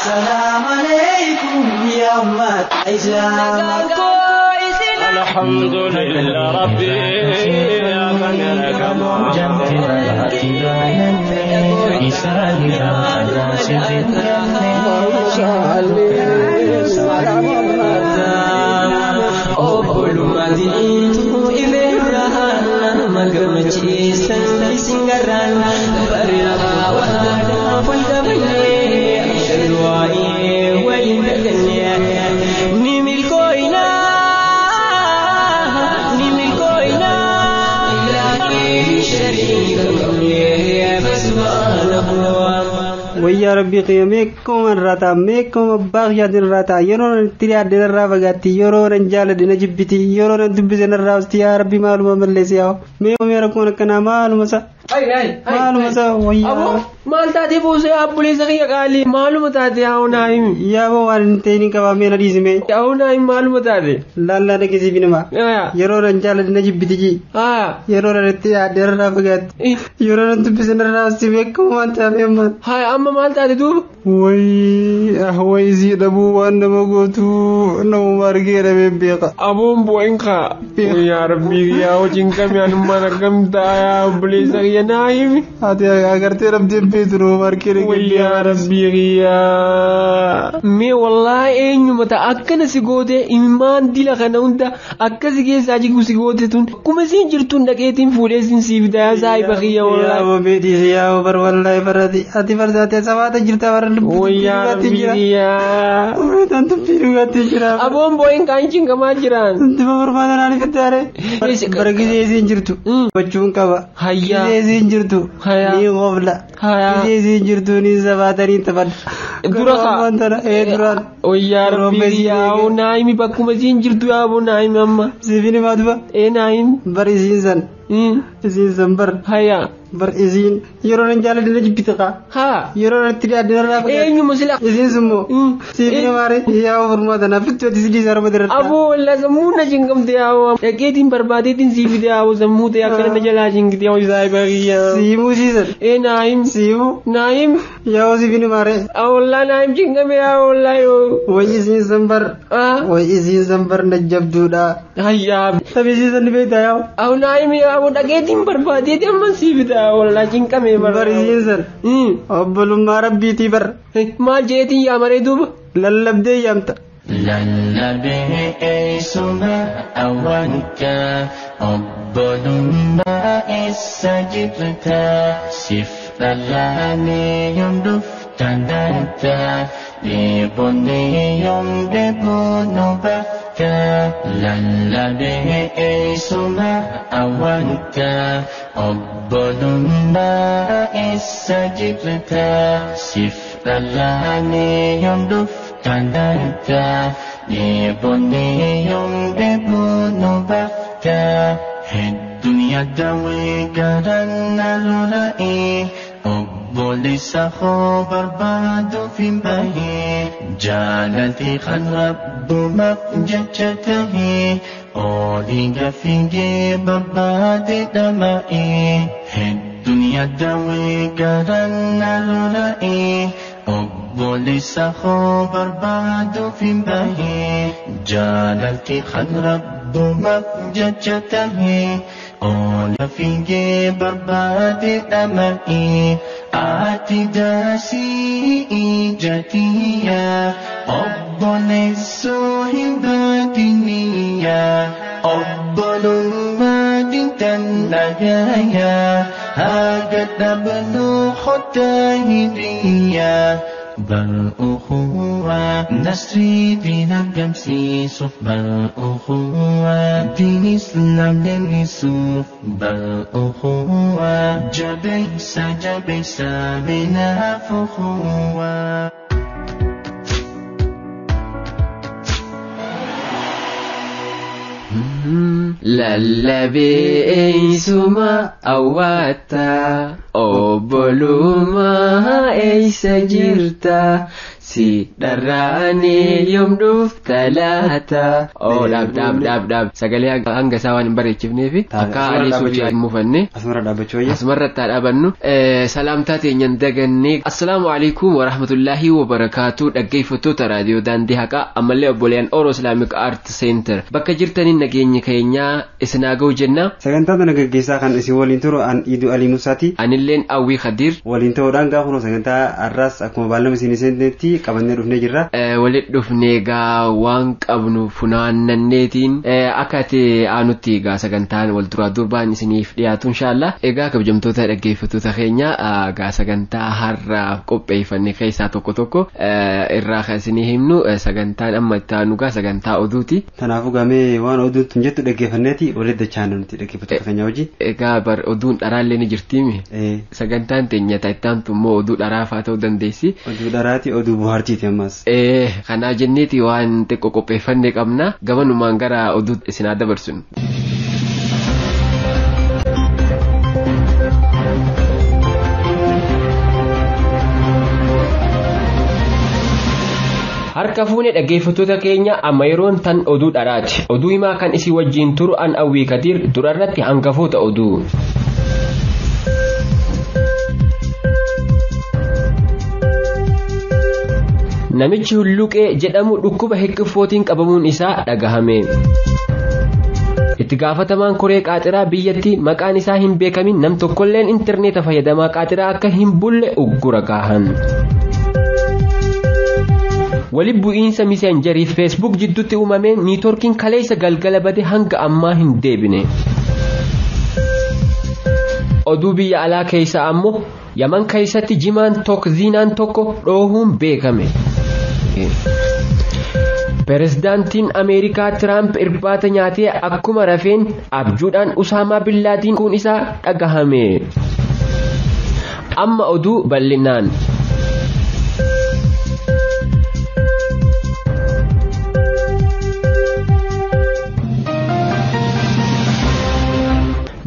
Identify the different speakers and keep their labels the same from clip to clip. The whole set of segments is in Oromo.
Speaker 1: السلام عليكم يا أمة الإسلام
Speaker 2: الحمد لله ربي يا فنانك
Speaker 3: ويا ربي قيامكم الرتا ميكم باغيا الرتا يرون تريا دير رافغاتي يرون رنجال دي نجبتي يرون دبزن الراوستي يا ربي معلومه مليسيا ميو يركون كنا معلومه معلومه ويا
Speaker 4: ابو مال تاتي بوسي ابو لي زغي قالي معلومه تاتي او نايم
Speaker 3: يا ابو وانتيني كبا مينا ديزمي
Speaker 4: او نايم معلومه تاتي
Speaker 3: لا لا نكسي بينما يرون رنجال دي نجبتي جي يرون رتيا دير رافغات يرون دبزن الراوستي ميكم انت فهم
Speaker 4: هاي اما مال تاتي دوب
Speaker 3: وي هوي زيد ابو وانا مغوتو نو مارغير بيبيقا
Speaker 4: ابو بوينكا يا ربي يا وجينكا من ما كمتا يا بليز يا نايم
Speaker 3: هاتي اگرتي رب دي بيترو ماركير
Speaker 4: يا ربي يا مي والله اني متاكد سيغوده ايمان دي لخنوندا اكزي ساجي سيغوده تون كوم سين جرتون دكيتين فودسين سي بدا ساي بخيا والله
Speaker 3: يا وبيدي يا بر والله بردي اتي برزات سوات جرتا ور
Speaker 4: ويا ربي يا
Speaker 3: tanto pirugati jira
Speaker 4: abon boyin kanjin kama jiran
Speaker 3: tanto barbadan ali fitare bargide zinjirtu bachun kaba
Speaker 4: hayya
Speaker 3: zinjirtu ni gobla ni zinjirtu ni zabatari tabad
Speaker 4: duraka
Speaker 3: wantara duran
Speaker 4: ويا ربي يا نايمي بكم zinjirtu ya abo naim amma
Speaker 3: sivini madba
Speaker 4: naim
Speaker 3: barizin izin bar
Speaker 4: haya
Speaker 3: bar izin yoron jala dina jibitaka
Speaker 4: ha
Speaker 3: yoron tiga dina rafa
Speaker 4: enyu musila
Speaker 3: izin sumo sivini mare ya urma dana fitu tisidi zar madar
Speaker 4: abo la zamuna jingam de awo yaketin barbadi tin sivi de awo zamu de akana najala jing de awo zai bariya
Speaker 3: simu sizan
Speaker 4: naim
Speaker 3: simu
Speaker 4: naim
Speaker 3: ya sivini mare
Speaker 4: awla naim jingam ya awla yo
Speaker 3: way izin zambar way izin zambar najabduda
Speaker 4: hayya
Speaker 3: tabi sizan be dayo
Speaker 4: aw naim ya awo dagetin barbadi de man sivi de والله جنك مي
Speaker 3: بريزن أبلو ما ربي تبر
Speaker 4: ما جيتي يا مريدوب
Speaker 3: للبدي يمت
Speaker 1: للبي اسمع أوانك أبلو ما إسجبت سفر لاني يمدف تندتا لبني يمدبون بكا للبي اسمع أوانك أبلنا إسجبت سفر لاني يمدف تندتا لبني يمدبون بكا الدنيا دوي قرن الرأي أبلس خبر بعد في بهي جالتي خن رب مقجتته أوليغا في جيب بعد دمائي الدنيا دوي قرن الرأي أبلس خبر بعد في بهي جالتي خن رب مقجتته أوليغا في جيب بعد دمائي آتي داسي إيجاتيا أبل السوهم بادنيا أبل المادن تنغايا هاجد بلو خطاهديا بل أخوة نسري دين الجمسي صف بل أخوة دين إسلام للنسوف بل أخوة جبيسة بنا فخوة
Speaker 4: للبي سما أواتا Obbolummaa eessa jirta si dharraanii yoom dhufta laata. Dhaab sagalee hanga isaa waan hin bareechifneefi akka alii sochii hin mufanne asumarratti haa dhaabannu. Salaamtaa teenyan dagannee assalaamu alaikum wa rahmatullaahi wa barakaatu. Dhaggeeffattoota raadiyoo daandii haqaa ammallee obboleeyyan Oro Islamic Art Center bakka jirtaniin nageenya keenyaa isinaa ga'u jenna.
Speaker 3: Sagantaa tana gaggeessaa kan isin waliin turu an Idu Ali Musaati.
Speaker 4: Anilleen Awwii Khadir
Speaker 3: waliin ta'uudhaan gaafa sagantaa arraas akkuma baallama isin seentetti qabannee dhufnee jirra.
Speaker 4: Walitti dhufnee gaa waan qabnu funaannanneetiin akka aanutti gaa sagantaan wal duraa durbaan isiniif dhiyaatu inshallah. Egaa kabajamtoota dhaggeeffattoota keenya gaa sagantaa har'a qopheeffanne keessaa tokko irraa kan isinii himnu sagantaan amma itti aanu gaa sagantaa oduuti.
Speaker 3: Kanaafuu gamee waan oduutti jettu dhaggeeffanneeti walitti dachaan nuti dhaggeeffattoota keenya hojii.
Speaker 4: Egaa bar oduun dharaallee ni jirtiimi. Sagantaan teenya ta'ittaantu immoo oduu dharaafaa ta'uu dandeessi.
Speaker 3: Oduu dharaati oduu bohaartiiti ammas.
Speaker 4: Kanaa jenneeti waan xiqqoo qopheeffannee qabna gamanumaan gara oduu isinaa dabarsinu. Harka fuune dhaggeeffattoota keenya amma yeroon tan oduu dharaati. Oduu himaa kan isii wajjin turu an Awwii Khadir durarratti hangafoota oduu. Namichi hulluqee jedhamu dhukkuba hiqqifootiin qabamuun isaa dhagahame. Itti gaafatamaan koree qaaxiraa biyyatti maqaan isaa hin beekamin nam tokkolleen intarneeta fayyadamaa qaaxiraa akka hin bulle uggura kaahan. Walitti bu'iinsa miisenjarii fi feesbuuk jidduutti uumameen niitoorkiin kaleessa galgala bade hanga ammaa hin deebine. Oduu biyya alaa keessa ammoo Yaman keessatti jimaan zinaan tokko dhoohuun beekame. Pirezidaantiin Ameerikaa Tiraamp irbaata nyaatee akkuma rafeen abjuudhaan Usaamaa bin Laadiin kun isaa dhagahame. Amma oduu bal'inaan.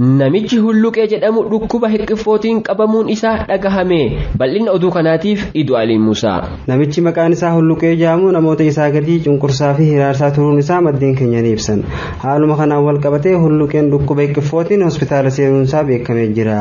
Speaker 4: Namichi hulluqee jedhamu dhukkuba hiqqifootiin qabamuun isaa dhagahame. Bal'ina oduu kanaatiif Idu Ali Musaa.
Speaker 3: Namichi maqaan isaa hulluqee jedhamu namoota isaa gadi cunqursaa fi hiraarsaa turuun isaa maddeen keenya ni ibsan. Haaluma kanaan wal qabatee hulluqeen dhukkuba hiqqifootiin hospitaala seenuun isaa beekamee jira.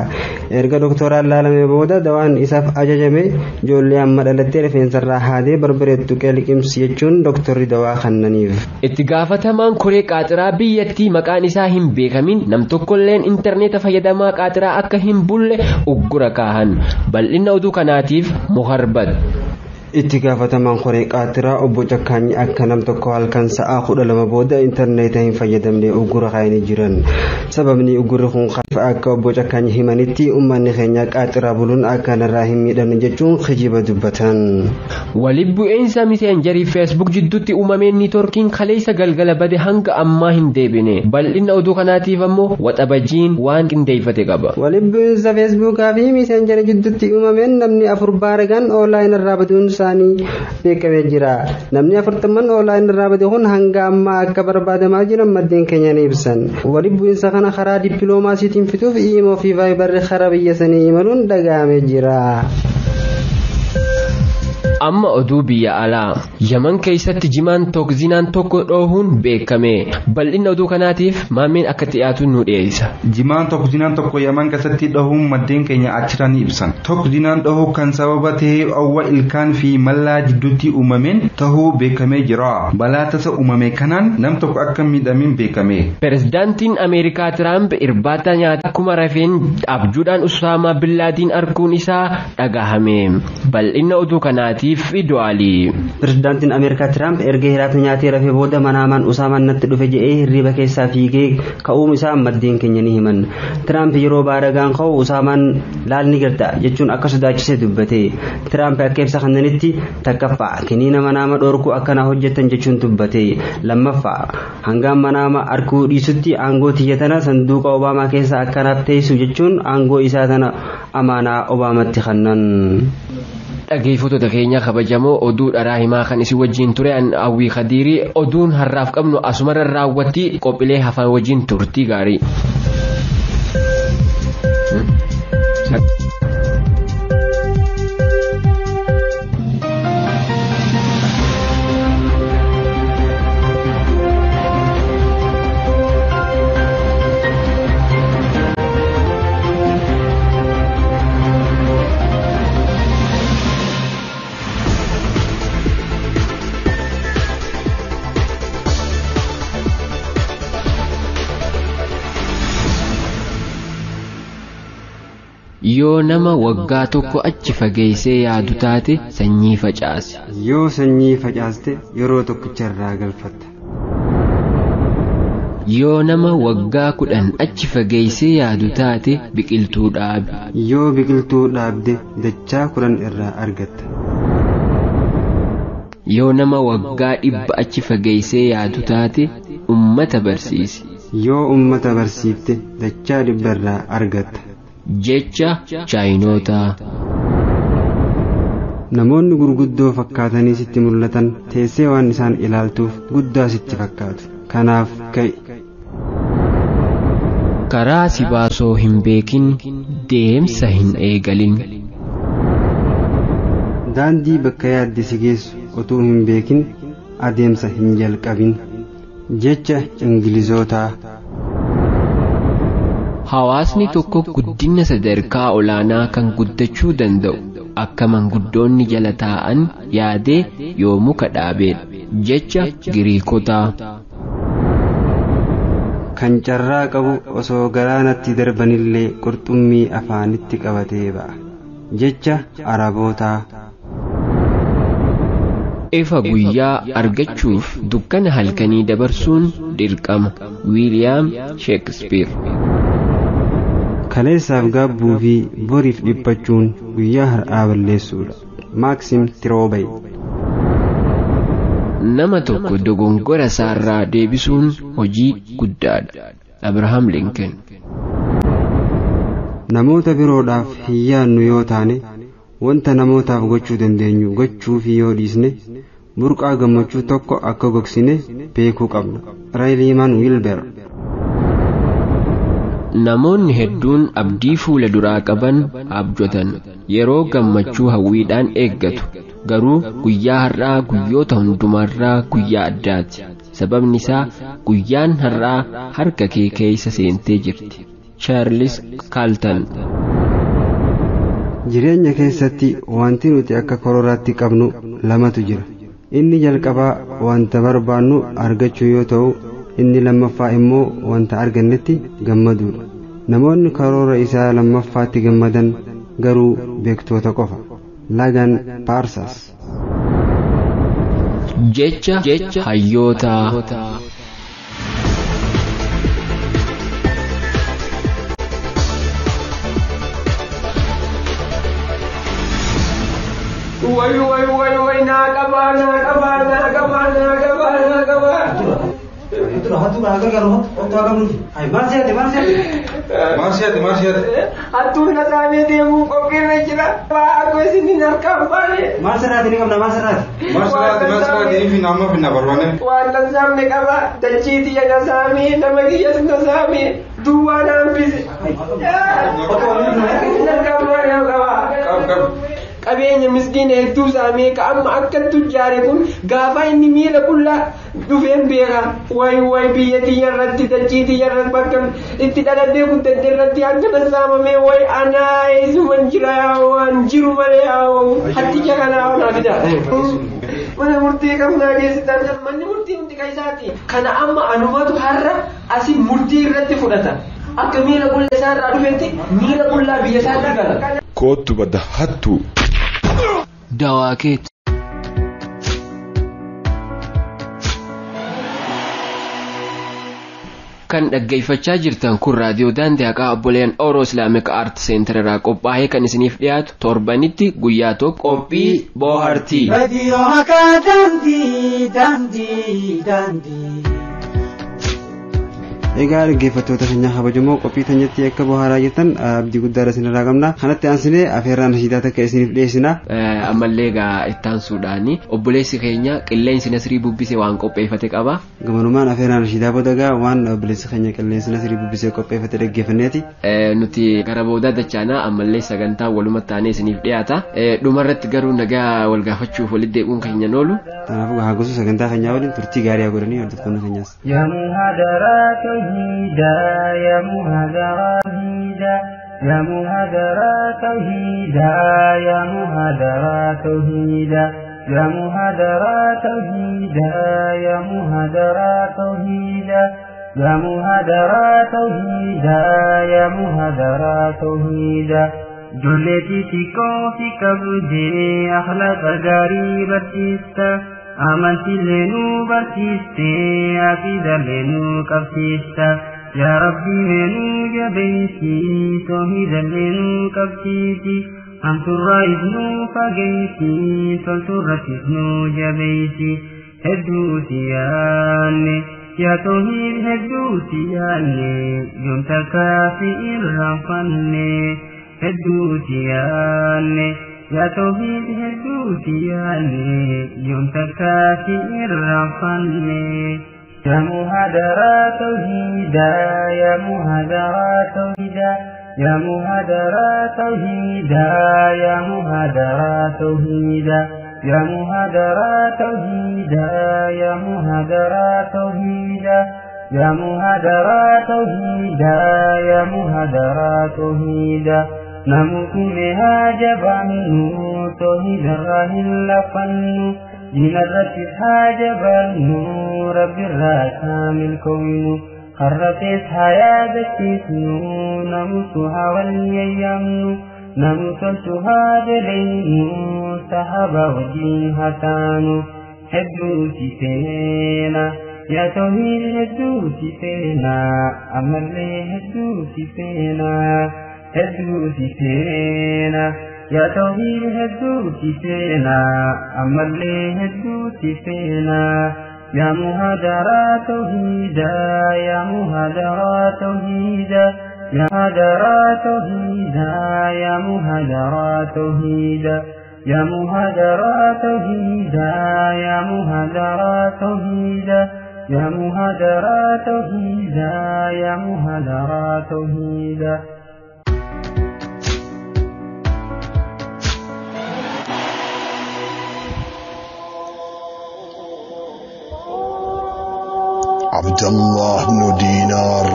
Speaker 3: Erga doktoraan laalamee booda dawaan isaaf ajajame ijoollee amma dhalattee rifeensarraa haadee barbareettu liqimsi jechuun doktorri dawaa kennaniif.
Speaker 4: Itti gaafatamaan koree qaaxiraa biyyattii maqaan isaa hin beekamin nam tokkolleen intarneeta fayyadamaa qaaxiraa akka hin bulle uggura kaahan. Bal'ina oduu kanaatiif Muharbat.
Speaker 3: Itti gaafatamaan koree qaaxiraa obbo Cakkaanyi akka nam tokko halkan sa'aa 12 booda intarneeta hin fayyadamne uggura kaa'anii jiran. Sababni uggurri kun akka obbo Cakkaanyi himanitti uummanni keenya qaaxiraa buluun akka narraa hin miidhamne jechuun kijiba dubbatan.
Speaker 4: Walitti bu'iinsa miisenjarii feesbuuk jidduutti uumameen niitoorkiin kaleessa galgala bade hanga ammaa hin deebine. Bal'ina oduu kanaatiif ammoo waxabajiin waan qindeeffate qaba.
Speaker 3: Walitti bu'iinsa feesbuukaa fi miisenjarii jidduutti uumameen namni 4 baaragaan oonlaayinii irraa baduun isaanii beekamee jira. Namni 40 oonlaayinii irraa bade kun hanga ammaa akka barbaadamaa jiran maddeen keenya ni ibsan. Walitti bu'iinsa kana karaa dippiloomaasiitiin fituuf iimoo fi vaayibarri karaa biyya sanii imaluun dhaga'amee jira.
Speaker 4: Amma oduu biyya alaa. Yaman keessatti jimaan zinaan tokko dhoohuun beekame. Bal'ina oduu kanaatiif maameen akka dhiyaatu nu dhiyeessa.
Speaker 5: Jimaan zinaan tokko Yaman keessatti dhoohuun maddeen keenya achirraa ni ibsan. Zinaan dhoohuu kan sababa ta'e awwa ilkaan fi mallaa jidduutti uumameen tahuu beekamee jira. Balaa tasa uumame kanaan nam tokko akka miidhamin beekame.
Speaker 4: Pirezidaantiin Ameerikaa Tiraamp irbaata nyaata akkuma rafeen abjuudhaan Usaamaa bin Laadiin arguun isaa dhagahame. Bal'ina oduu kanaatiif Idu Ali.
Speaker 3: Pirezidaantiin Ameerikaa Tiraamp erga hiraata nyaatee rafee booda manaamaan Usaamaan natti dhufe jedhee hirriba keessaa fiigee ka'uun isaa maddeen keenya ni himan. Tiraamp yeroo baaragaan ka'u Usaamaan laal ni garta jechuun akka sodaachisee dubbate. Tiraamp akka ibsa kennanitti takkaffaa kiniina manaama dhoorkuu akkana hojjetan jechuun dubbate. Lammaffaa hanga manaama arkuu dhiisutti aangoo tiyya tana sanduuqa Obaamaa keessa akkanaaf teessu jechuun aangoo isaa tana amaanaa Obaamatti kennan.
Speaker 4: Dhaggeeffattoota keenya kabajamoo oduu dharaa himaa kan isin wajjin ture an Awwii Khadirii. Oduun har'aaf qabnu asumarra raawwatti qophiilee hafan wajjin turtii gaarii. yoo nama waggaa tokko achi fageessee yaadu taate sanyii facaasi.
Speaker 3: yoo sanyii facaaste yeroo tokkicharraa galfatta.
Speaker 4: yoo nama waggaa 10 achi fageessee yaadu taate biqiltuu dhaabi.
Speaker 3: yoo biqiltuu dhaabde dachaa 10 irraa argatta.
Speaker 4: yoo nama waggaa 100 achi fageessee yaadu taate ummata barsiisi.
Speaker 3: yoo ummata barsiifte dachaa 100 irraa argatta.
Speaker 4: jecha chaayinootaa.
Speaker 3: namoonni gurguddoo fakkaatanii sitti mul'atan teessee waan isaan ilaaltuuf guddaa sitti fakkaatu. kanaaf ka'i.
Speaker 4: karaa si baasoo hin beekin deemsa hin eegalin.
Speaker 3: daandii bakka yaadde si geessu utuu hin beekin adeemsa hin jalqabin. jecha ingilizootaa.
Speaker 4: hawaasni tokko guddina sadarkaa olaanaa kan guddachuu danda'u akka manguddoonni jala taa'an yaadee yoo muka dhaabeedha. jecha giriikotaa.
Speaker 3: kan carraa qabu osoo galaanatti darbanillee qurxummii afaanitti qabatee ba'a. jecha arabootaa.
Speaker 4: ifa guyyaa argachuuf dukkana halkanii dabarsuun dirqama. wiiliyaam sheekispiir.
Speaker 3: kaleessaaf gaabbuu fi boriif dhiphachuun guyyaa har'aa balleessuudha. maaksim tiroobay.
Speaker 4: nama tokko dogongora isaarraa deebisuun hojii guddaadha. abrahaam linken.
Speaker 3: namoota biroodhaaf hin yaannu yoo taane wanta namootaaf gochuu dandeenyu gochuufi yoo dhiisne burqaa gammachuu tokko akka gogsine beekuu qabna. raayiliimaan wiilber.
Speaker 4: namoonni hedduun abdii fuula duraa qaban abjotan yeroo gammachuu hawwiidhaan eeggatu. garuu guyyaa har'aa guyyoota hundumarraa guyyaa addaati. sababni isaa guyyaan har'aa harka kee keessa seentee jirti. chaarlis kaaltan.
Speaker 3: jireenya keessatti wanti nuti akka karooraatti qabnu lamatu jira. inni jalqabaa wanta barbaannu argachuu yoo ta'u inni lammaffaa immoo wanta argannetti gammaduudha. namoonni karoora isaa lammaffaatti gammadan garuu beektoota qofa. lagan paarsas.
Speaker 4: jecha hayyootaa.
Speaker 2: way naa qabaa. hattuun na saamee deemuu qophiirra jira. akkoo isin hin harkaan baane. waan na saamne qaba. dachii tiyya na saamee nama kiyyas na saamee duwwaa na hambise. qabeenya miskiina hedduu saamee ka amma akka tujjaare kun gaafa inni miila qullaa dhufeen beeka. way biyya tiyya irratti dachii tiyya irratti bakka itti dhaladhee guddadhe irratti akkana saamamee way anaa eessuman jira waan jiru malee hatticha kanaa onaa fida. mana murtii qabnaa geessitaan manni murtii nuti kaisaati. kana amma anumatu har'a asii murtii irratti fudhata. akka miila qullaa isaa irraa dhufetti miila qullaa biyya isaatti gala.
Speaker 6: kootu badda hattu.
Speaker 4: dawaakeet. kan dhaggeeffachaa jirtan kun raadiyoo daandii haqaa obboleen Oromoo Islaamic Art Center irraa qophaa'ee kan isiniif dhiyaatu torbanitti guyyaa tokko qophii bohaartii.
Speaker 1: raadiyoo haqaa daandii.
Speaker 3: egaa dhaggeeffattoota keenya kabajamoo qophii teenyatti akka bohaaraa jirtan abdii guddaadha isinirraa qabna. kanatti aansinee afeerraan nashiidaa takka isiniif dhiyeessina.
Speaker 4: ammallee egaa ittaansuudhaani obboleessi keenya qilleensi nasrii bubbisee waan qopheeffate qaba.
Speaker 3: gamanumaan afeerraan nashiidaa booda egaa waan obboleessi keenya qilleensi nasrii bubbisee qopheeffate dhaggeeffanneeti.
Speaker 4: nuti gara boodaa dachaanaa ammallee sagantaa walumatti taanee isiniif dhiyaata. dhumarratti garuu nagaa wal gaafachuuf walitti deebi'uun keenya noolu.
Speaker 3: kanaafuu haa gosu sagantaa keenyaa waliin turtii gaarii haa godhanii hordoftoonni keenyaas.
Speaker 1: يا مهدرا توحيدا يا مهدرا توحيدا يا مهدرا توحيدا يا مهدرا توحيدا يا مهدرا توحيدا يا مهدرا توحيدا يا مهدرا توحيدا جلتي تكو في كبدي أخلاق غاري برسيستا أمنتي لنو برسيستي أكيد لنو كبسيستا يا ربي منو جبيتي توحيد لنو كبسيتي أنت الرئيس نو فقيتي تلترتيس نو جبيتي هدوتي ياني يا توحيد هدوتي ياني جنت كافي الرفني هدوتي ياني يا توحيد هدوتي ياني جنت كافي الرفني يا مهدرا توحيدا يا مهدرا توحيدا يا مهدرا توحيدا يا مهدرا توحيدا يا مهدرا توحيدا يا مهدرا توحيدا يا مهدرا توحيدا يا مهدرا توحيدا نموت بها جبانو توحيد الراهن لفنو دين الرسل حاجبانو رب الرحام الكون قرتيس حياتيسنو نموتها واليامنو نموتها دلينو سحبا وجيها تانو هدوتي فينا يا توحيد هدوتي فينا أمرلي هدوتي فينا هدوتي فينا يا توحيد هدوتي فينا أمرلي هدوتي فينا يا مهدرا توحيدا يا مهدرا توحيدا يا مهدرا توحيدا يا مهدرا توحيدا يا مهدرا توحيدا يا مهدرا توحيدا يا مهدرا توحيدا يا مهدرا توحيدا
Speaker 7: عبد الله بن دينار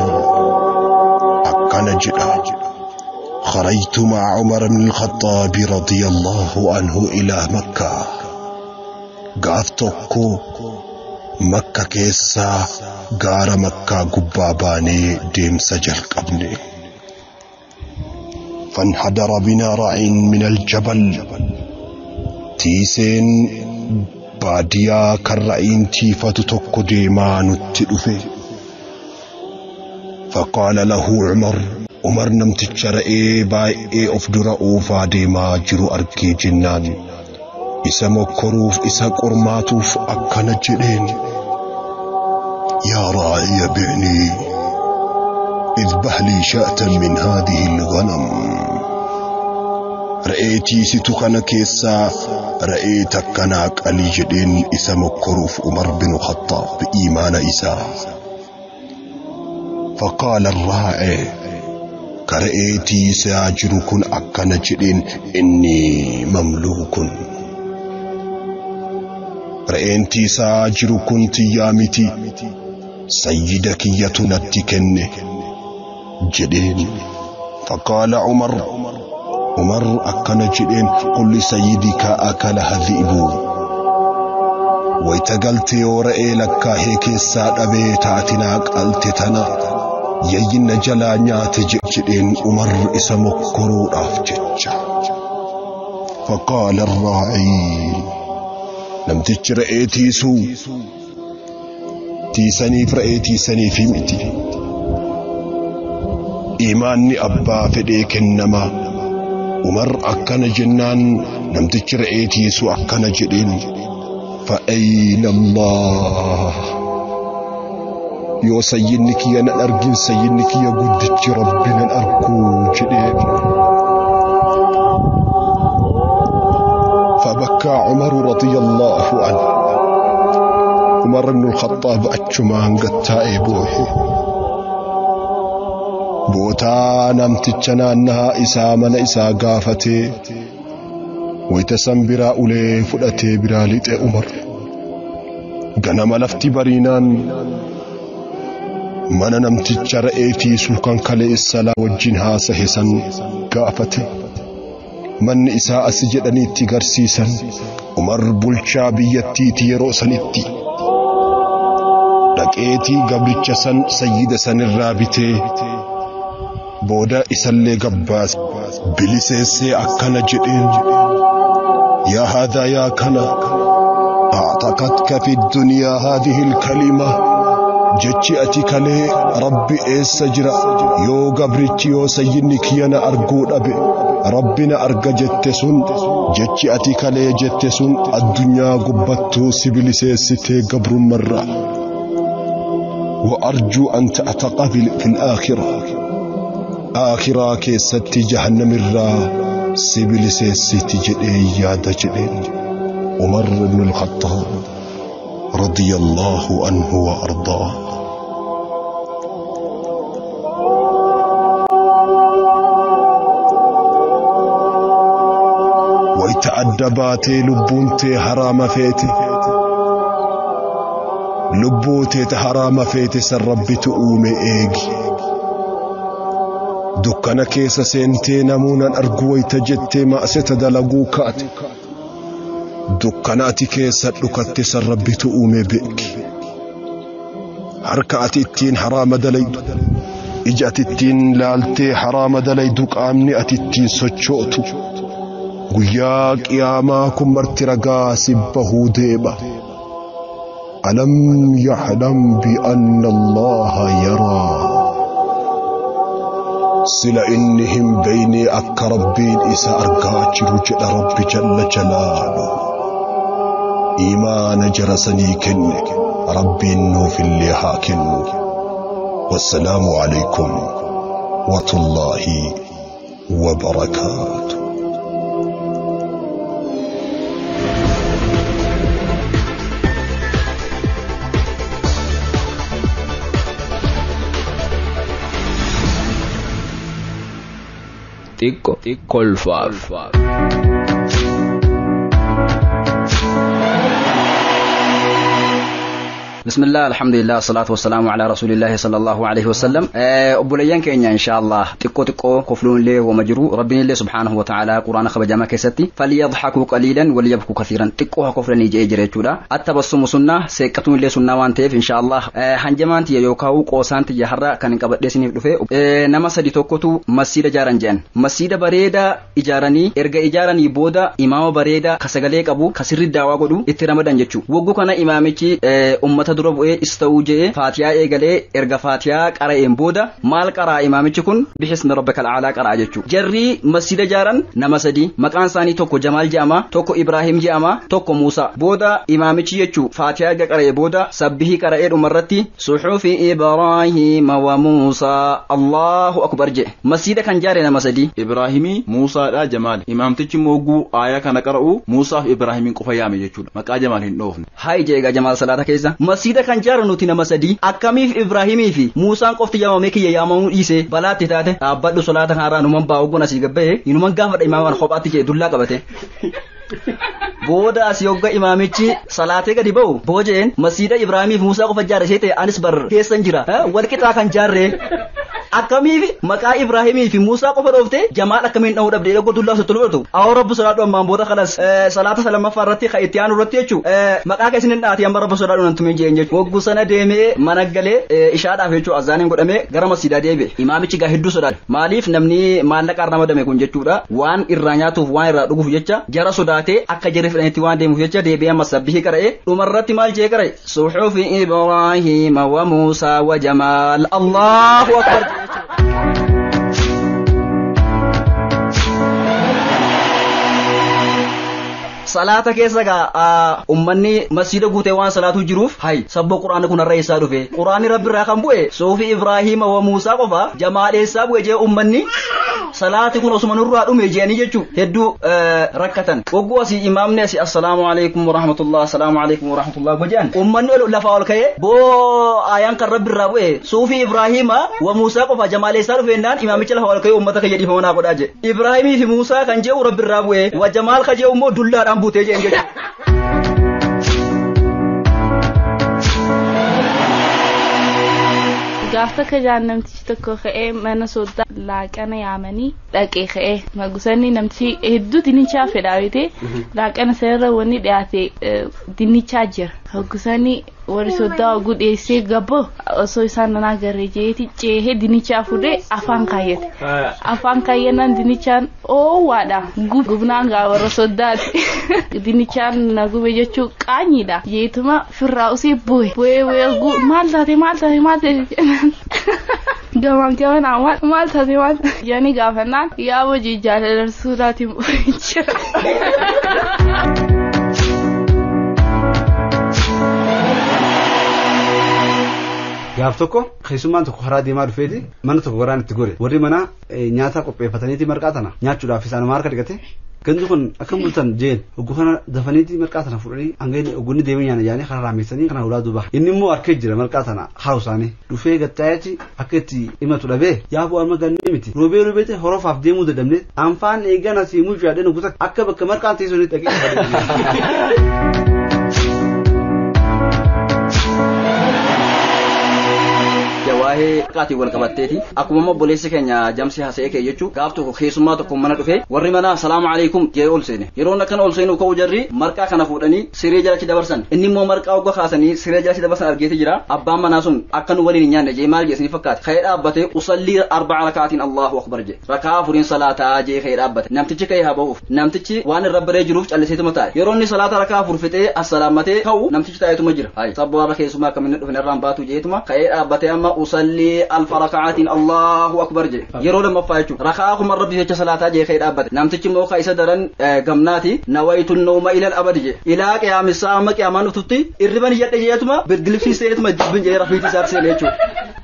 Speaker 7: أكن جدا خرجت مع عمر بن الخطاب رضي الله عنه إلى مكة قافتوكو مكة كيسا غار مكة قباباني ديم سجل قبني فانحدر بنا رعين من الجبل تيسين باديا كالرعين تيفة توكو ديمان التلفي فقال له عمر نمتج رأي باي أفدر أوفا ديما جرو أركي جنان إسا مكروف إسا قرماتوف أكنا جرين يا راعي بعني اذبح لي شاة من هذه الغنم رأيتي ستكنا كيسا رأيتك كناك علي جدين إسا مكروف عمر بن الخطاب بإيمان إسا فقال الراعي كرأيتي ساجركن أكنا جدين إني مملوك رأيتي ساجركن تيامتي سيدك يتنتكن جدين فقال عمر أكنا جدين قل لسيدك أكلها الذئب ويتقلت ورأي لك هيك الساد أبي تاتنا قلت تنا يين جلانيات جدين عمر اسمك كرو أفجج فقال الراعي لم تجرأي تيسو تيسني فرأي تيسني في مئتي إيماني أبا فديك النما عمر أكنا جنان لم تجرأي تيسو أكنا جدين فأين الله يو سيدنك يا نأرجن سيدنك يا قدتش ربنا الأركو جدين فبكى عمر رضي الله عنه عمر بن الخطاب أتشمان قد تائبوه بوتا نمتجنا أنها إسامنا إسا قافتي ويتسم برا أولي فلتي برا ليت عمر غنم لفتي برينان من نمتج رأيتي سلقان كالي السلا وجنها سهسا قافتي من إساء سجدني تغرسيسا عمر بلشا بيتي تيروسنتي لقيتي قبل سن سيد سن الرابطي booda isallee gabbaase biliseessee akkana jedheen yaa haadaa yaa kana أعتقدك في الدنيا هذه الكلمة جتشي كلي ربي إيسجرا يو قبرتي يو سينك ينا أرقود أبي ربنا أرقى جتسون جتشي كلي جتسون الدنيا قبطو سبلسيستي قبر مرة وأرجو أن تعتقى في الآخرة آخرة كيستي جهنم الرا سبلسيستي جدي يادا جدين عمر بن الخطاب رضي الله عنه وأرضاه ويتعدباتي لبونتي حرام فيتي لبوتي حرام فيتي سربي تؤومي ايجي دكانا كيسا سنتي نمونا أرقوي تجتي ما ستدلقو كاتي دكاناتي كيسا لكتي سربي تؤومي بيك حركاتي التين حرام دليد إجاتي التين لالتي حرام دليد قامني أتي سجوتو قياك يا ماكم مرترقا سبه ديبا ألم يحلم بأن الله يرى سلا إنهم بيني أكربين إسا أرقاتي رجل ربي جل جلاله إيمان جرسني كن ربي إنه في اللي حاكن والسلام عليكم ورحمة الله وبركاته
Speaker 4: Tico el Far.
Speaker 8: بسم الله الحمد لله الصلاة والسلام على رسول الله صلى الله عليه وسلم أبوليان كينيا إن شاء الله تقو كفلون ليه ومجرو ربنا الله سبحانه وتعالى قرآن خبر جامع كيستي فليضحكوا قليلا وليبكوا كثيرا تقوها كفلن يجي جريتودا التبسم سنة سيكتون ليه سنة وانتيف إن شاء الله هنجمان تي يوكاو قوسان تي يحرى كان قبل دسني دفه نما سدي توكتو مسجد جاران جان مسجد بريدا إجاراني إرجع إجاراني بودا إمام بريدا كسجلك أبو كسر الدعوة قدو اترامدان جتشو وقو كنا إمامتي أمة dura bu'ee istawjee faatiyaa eegalee erga faatiyaa qara'een booda maal qaraa imaamichi kun bihismi rabbikal a'laa qaraa jechuudha. Jarri masjida jaaran nama sadi maqaan isaanii tokko Jamaal jedhama tokko Ibrahim jedhama tokko Muusaa. Booda imaamichi jechuudha faatiyaa erga qara'ee booda sabbihii qara'ee dhumarratti suhufi Ibrahim wa Muusaa Allahu akbar jedhe. Masjida kan jaare nama sadi
Speaker 9: Ibrahimi Muusaadha Jamaal. Imaamtichi mogguu aayaa kana qara'u Muusaa fi Ibrahimin qofa yaame jechuudha. Maqaa Jamaal hin dhoofne.
Speaker 8: Hay jeega Jamaal salaata keessa masjida kan jaaru nuti nama sadi akkamiif Ibrahimii fi Muusaan qofti yaamamee kiyya yaamamuu dhiise balaatti taate dhaabbadhu salaata haaraa numan baa'u gona si gabbee inuman gaafa imaamaan kophaatti jee dullaa qabate booda asii hogga imaamichi salaatee gadi ba'u boojeen masjida Ibrahimii fi Muusaa qofa jaare ta'e anis bar keessan jira wal qixaa kan jaarree akkamiif maqaa Ibrahimii fi Muusaa qofa dhoofte Jamaal akkamiin dha'uu dhabdee dhagoo dullaa sotti lubatu awwa rabbu salaatu ammaan booda kalas salaata salamaffaa irratti ka itti aanu irratti jechuu maqaa keessan hin dhaati amma rabbu salaatu nan tumee jeen jechuu waggu sana deemee mana galee ishaadhaaf jechuu azaaniin godhamee gara masjidaa deebi'e imaamichi gaa hedduu sodaate maaliif namni maallaqa ramadame kun jechuudha waan irraa nyaatuuf waan irraa dhuguuf jecha jara sodaatee akka jarri fedhanitti waan deemuuf jecha deebi'ee masabbihii qara'ee dhumarratti maal jee qara'e suhufi Ibrahim wa Muusaa wa Jamaal Allahu akbar. salaata keessa gaa ummanni masjida guutee waan salaatu jiruuf hay sabba quraana kun irraa isaa dhufe quraani rabbi irraa kan bu'e suufi Ibrahima wa Muusaa qofa jamaadheessaa bu'e jee ummanni salaati kun osuma nurraa dhume jeeni jechuu hedduu rakkatan wagguu asii imaamni asii assalaamu alaykum wa rahmatullah assalaamu alaykum wa rahmatullah gojaan ummanni lafaa ol ka'ee boo ayaan kan rabbi irraa bu'e suufi Ibrahima wa Muusaa qofa jamaadheessaa dhufe naan imaamicha lafa ol ka'ee ummata kayya dhiifamanaa godhaa je Ibrahimii fi Muusaa kan jee rabbi irraa bu'e wa Jamaal ka jee ummoo dullaadhaan buutee jeen jechuudha.
Speaker 10: Gaafta ka jaannamtichi tokko ka'ee mana sooddaa laaqana yaamanii dhaqee ka'ee magusanni namti hedduu dinnichaa fedhaawite laaqana seerra wanni dhiyaate dinnichaa jira magusanni warri soddaa gudheessee gabbo osoo isaan nanaa garee jeeti ceehee dinnichaa fudhee afaan kaayyate afaan kaayyannaan dinnichaan oowwaadha gubnaan gaa warra soddaati dinnichaan na gube jechuu qaanyiidha jeetuma firraa usii bu'ee maal taate gaman maal taate yaani gaafannaan yaa hojii jaalalsuudhaatiin jira.
Speaker 3: gaaf tokko keessummaan tokko karaa deemaa dhufeeti mana tokko garaan itti gore warri mana nyaata qopheeffataniiti marqaa tana nyaachuudhaaf isaan harka dhiqate gandu kun akka mul'atan jeen ogguu kana dafaniiti marqaa tana fudhanii hanga oggunni deemee nyaana jaanii karaa raamessanii kana ulaa duuba inni immoo harkee jira marqaa tana haa'u isaanii dhufee gattaayachi akka itti himatu dhabee yaa bu'aan magannee miti roobee horofaaf deemuu dadhabne anfaan eegan asii mucuu yaadeen ogguuta akka bakka marqaan teessoo dhaqee
Speaker 8: waa'ee qaatii wal qabatteeti akkuma obboleessi keenya jamsi haasa'ee kee jechuu gaaf tokko keessummaa tokko mana dhufe warri mana salaamu alaykum jee ol seene yeroon akkana ol seenu ka'u jarri marqaa kana fuudhanii siree jalatti dabarsan inni immoo marqaa ogga kaasanii siree jalatti dabarsan argeeti jira abbaan manaa sun akka nu waliin hin nyaanne jee maal jeesni fakkaate ka'ee dhaabbate usallii 4 rakaatiin allahu akbar jee rakaa 4 salaataa jee ka'ee dhaabbate namtichi ka'ee haa ba'uuf namtichi waan irra baree jiruuf calliseetuma taa'e yeroo inni salaata rakaa 4 fixee assalaamatee ka'u namtichi taa'eetuma jira sabba warra keessummaa akkamiin dhufne irraan baatu jeetuma ka'ee dhaabbate amma usalli 1000 rakaatiin allahu akbar jee yeroo lammaffaa jechuudha rakaa kuma rabbi jecha salaataa jee ka'ee dhaabbate namtichi immoo ka isa daran gamnaati nawaytu nawma ilal abadi jee ilaa qiyaamisaa amma qiyaamaan dhuftutti irriban jedhe jeetuma birgilifsiiseetuma jibbin jee rafiiti isaaf seene jechuudha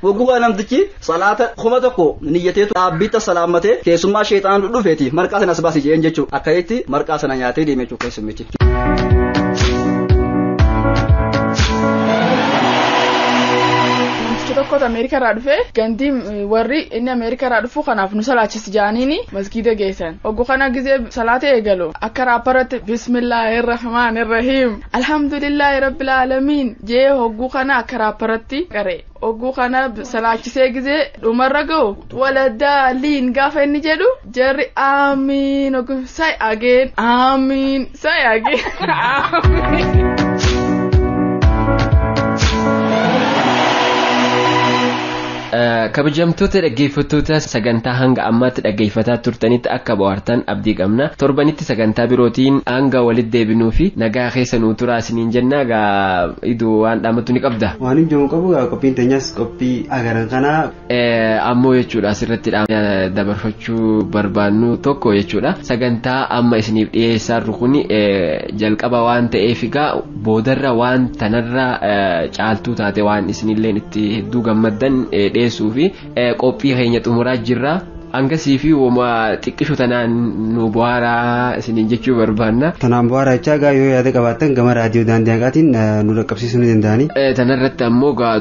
Speaker 8: waggugaa namtichi salaata kuma tokko niyyateetu dhaabbitta salaamatee keessummaa sheexaan dhufeeti marqaa sana as baasi jeen jechuudha akkasitti marqaa sana nyaatee deeme jechuudha keessummichi.
Speaker 11: tokko Ameerika irraa dhufe gandi warri inni Ameerika irraa dhufu kanaaf nu salaachisi jaaniini masgiida geessan oggu kana gizee salaata eegalu akka raaparatti bismillahir rahmanir rahim alhamdulillahi rabbil alamin jee oggu kana akka raaparatti qaree oggu kana salaachisee gizee dhumarra ga'u waladdaaliin gaafa inni jedhu jarri amiin oggu say again amiin say again amiin.
Speaker 4: kabajamtoota dhaggeeffattoota sagantaa hanga ammaatti dhaggeeffataa turtanitti akka bohaartan abdii qabna torbanitti sagantaa birootiin hanga walitti deebinuu fi nagaa keessa nuu turaa isiniin jennaa gaa iduu waan dhaamatu ni qabda
Speaker 3: waan hin jiru qabu qophiin teenyas qophii agaran kana
Speaker 4: ammoo jechuudha asirratti dabarfachuu barbaannu tokko jechuudha sagantaa amma isiniif dhiyeessaa rukuni jalqaba waan ta'eef gaa boodarra waan tanarra caaltuu taate waan isinilleen itti hedduu gammaddan suufi qophii keenya xumuraa jirra hangasii fi wama xiqqishu tanaan nu bohaaraa isiniin jechuu barbaanna
Speaker 3: tanaan bohaaraa jechaa gaa yoo yaada qabaattan gama raadiyoo daandii haqaatiin nu dhaqqabsiisuu ni danda'ani
Speaker 4: tanarratti ammoo gaa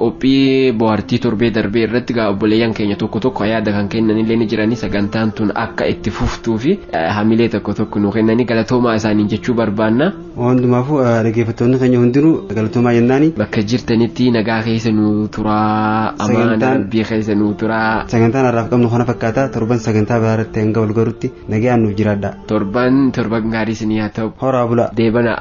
Speaker 4: qophii bohaartii torbee darbee irratti gaa obboleeyyan keenya tokko yaada kan kennanillee ni jiranii sagantaan tun akka itti fuftuu fi hamilee tokko nu kennanii galatoomaa isaaniin jechuu barbaanna
Speaker 3: hundumaafuu dhaggeeffattoonni keenya hundinuu galatoomaa jennaani
Speaker 4: bakka jirtanitti nagaa keessa nu turaa amaana rabbii keessa nu turaa
Speaker 3: sagantaan har'aaf qabnu kana fakkaata torban sagantaa biraatti hanga wal garutti nagaan nuuf jiraadha
Speaker 4: torban gaarii isinii haa ta'u
Speaker 3: horaa bula
Speaker 4: deebana